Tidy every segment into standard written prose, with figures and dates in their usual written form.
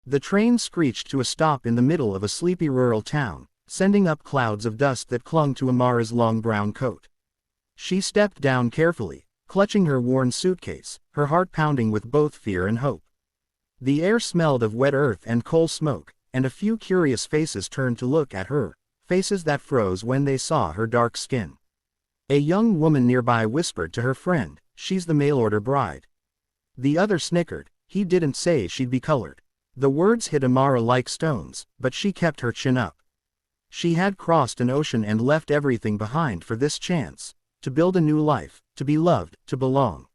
The train screeched to a stop in the middle of a sleepy rural town, sending up clouds of dust that clung to Amara's long brown coat. She stepped down carefully, clutching her worn suitcase, her heart pounding with both fear and hope. The air smelled of wet earth and coal smoke, and a few curious faces turned to look at her, faces that froze when they saw her dark skin. A young woman nearby whispered to her friend, "She's the mail-order bride." The other snickered, "He didn't say she'd be colored." The words hit Amara like stones, but she kept her chin up. She had crossed an ocean and left everything behind for this chance, to build a new life, to be loved, to belong.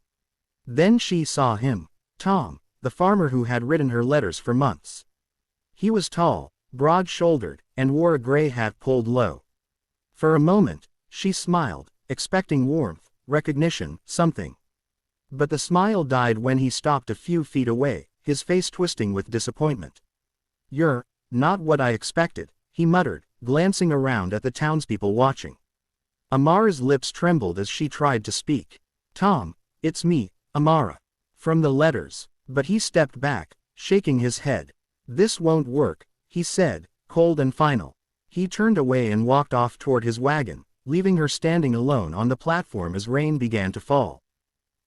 Then she saw him, Tom, the farmer who had written her letters for months. He was tall, broad-shouldered, and wore a gray hat pulled low. For a moment, she smiled, expecting warmth, recognition, something. But the smile died when he stopped a few feet away, his face twisting with disappointment. "You're not what I expected," he muttered, glancing around at the townspeople watching. Amara's lips trembled as she tried to speak. "Tom, it's me, Amara. From the letters." But he stepped back, shaking his head. "This won't work," he said, cold and final. He turned away and walked off toward his wagon, leaving her standing alone on the platform as rain began to fall.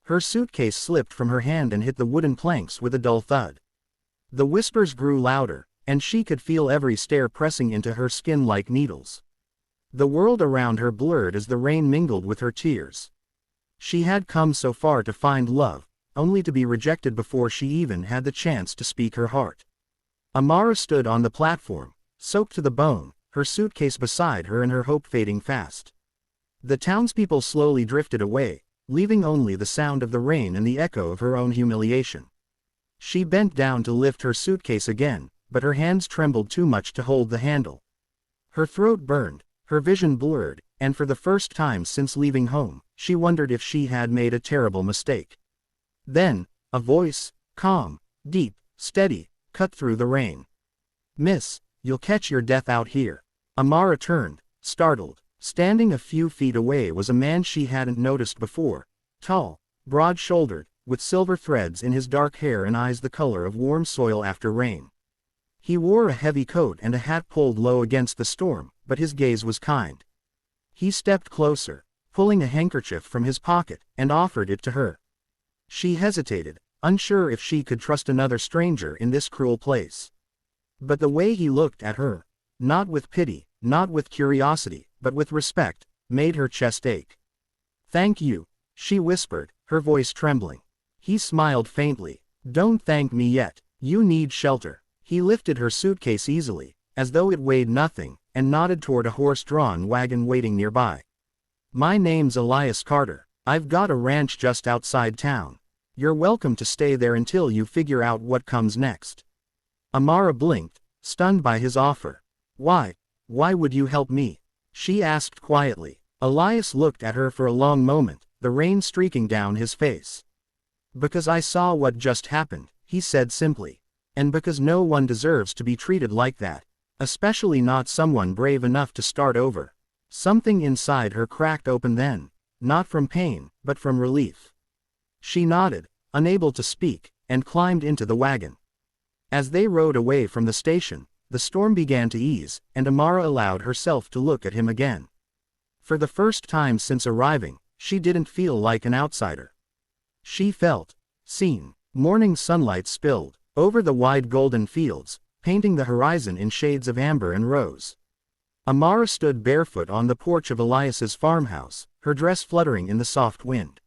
Her suitcase slipped from her hand and hit the wooden planks with a dull thud. The whispers grew louder, and she could feel every stare pressing into her skin like needles. The world around her blurred as the rain mingled with her tears. She had come so far to find love, only to be rejected before she even had the chance to speak her heart. Amara stood on the platform, soaked to the bone, her suitcase beside her and her hope fading fast. The townspeople slowly drifted away, leaving only the sound of the rain and the echo of her own humiliation. She bent down to lift her suitcase again, but her hands trembled too much to hold the handle. Her throat burned, her vision blurred, and for the first time since leaving home, she wondered if she had made a terrible mistake. Then, a voice, calm, deep, steady, cut through the rain. "Miss, you'll catch your death out here." Amara turned, startled. Standing a few feet away was a man she hadn't noticed before, tall, broad-shouldered, with silver threads in his dark hair and eyes the color of warm soil after rain. He wore a heavy coat and a hat pulled low against the storm, but his gaze was kind. He stepped closer, pulling a handkerchief from his pocket, and offered it to her. She hesitated, unsure if she could trust another stranger in this cruel place. But the way he looked at her, not with pity, not with curiosity, but with respect, made her chest ache. "Thank you," she whispered, her voice trembling. He smiled faintly. "Don't thank me yet, you need shelter." He lifted her suitcase easily, as though it weighed nothing, and nodded toward a horse-drawn wagon waiting nearby. "My name's Elias Carter. I've got a ranch just outside town. You're welcome to stay there until you figure out what comes next." Amara blinked, stunned by his offer. Why would you help me?" she asked quietly. Elias looked at her for a long moment, the rain streaking down his face. "Because I saw what just happened," he said simply. "And because no one deserves to be treated like that. Especially not someone brave enough to start over." Something inside her cracked open then, not from pain, but from relief. She nodded, unable to speak, and climbed into the wagon. As they rode away from the station, the storm began to ease, and Amara allowed herself to look at him again. For the first time since arriving, she didn't feel like an outsider. She felt seen. Morning sunlight spilled over the wide golden fields, painting the horizon in shades of amber and rose. Amara stood barefoot on the porch of Elias's farmhouse, her dress fluttering in the soft wind.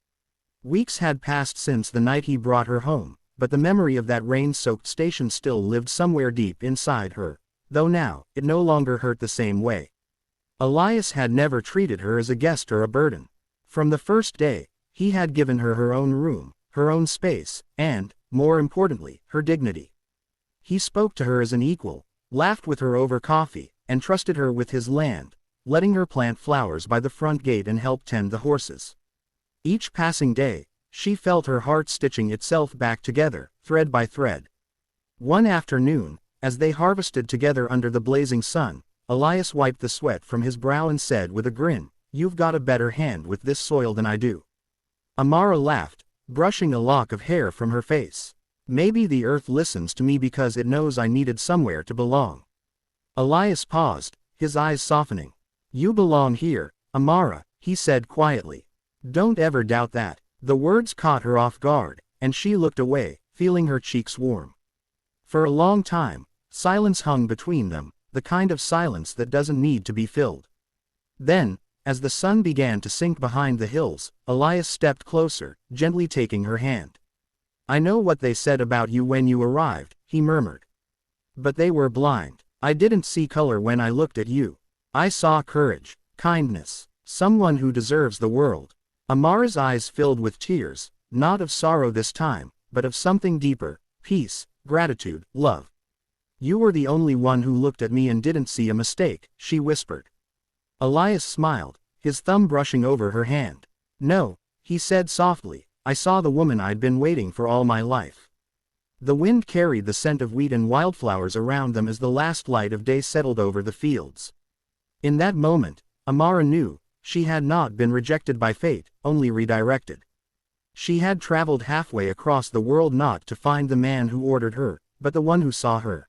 Weeks had passed since the night he brought her home, but the memory of that rain-soaked station still lived somewhere deep inside her, though now, it no longer hurt the same way. Elias had never treated her as a guest or a burden. From the first day, he had given her her own room, her own space, and, more importantly, her dignity. He spoke to her as an equal, laughed with her over coffee, and trusted her with his land, letting her plant flowers by the front gate and help tend the horses. Each passing day, she felt her heart stitching itself back together, thread by thread. One afternoon, as they harvested together under the blazing sun, Elias wiped the sweat from his brow and said with a grin, "You've got a better hand with this soil than I do." Amara laughed, brushing a lock of hair from her face. Maybe the earth listens to me because it knows I needed somewhere to belong. Elias paused, his eyes softening. You belong here, Amara, he said quietly. Don't ever doubt that. The words caught her off guard, and she looked away, feeling her cheeks warm. For a long time, silence hung between them, the kind of silence that doesn't need to be filled. Then, as the sun began to sink behind the hills, Elias stepped closer, gently taking her hand. I know what they said about you when you arrived, he murmured. But they were blind. I didn't see color when I looked at you. I saw courage, kindness, someone who deserves the world. Amara's eyes filled with tears, not of sorrow this time, but of something deeper, peace, gratitude, love. You were the only one who looked at me and didn't see a mistake, she whispered. Elias smiled, his thumb brushing over her hand. No, he said softly, I saw the woman I'd been waiting for all my life. The wind carried the scent of wheat and wildflowers around them as the last light of day settled over the fields. In that moment, Amara knew, she had not been rejected by fate, only redirected. She had traveled halfway across the world not to find the man who ordered her, but the one who saw her.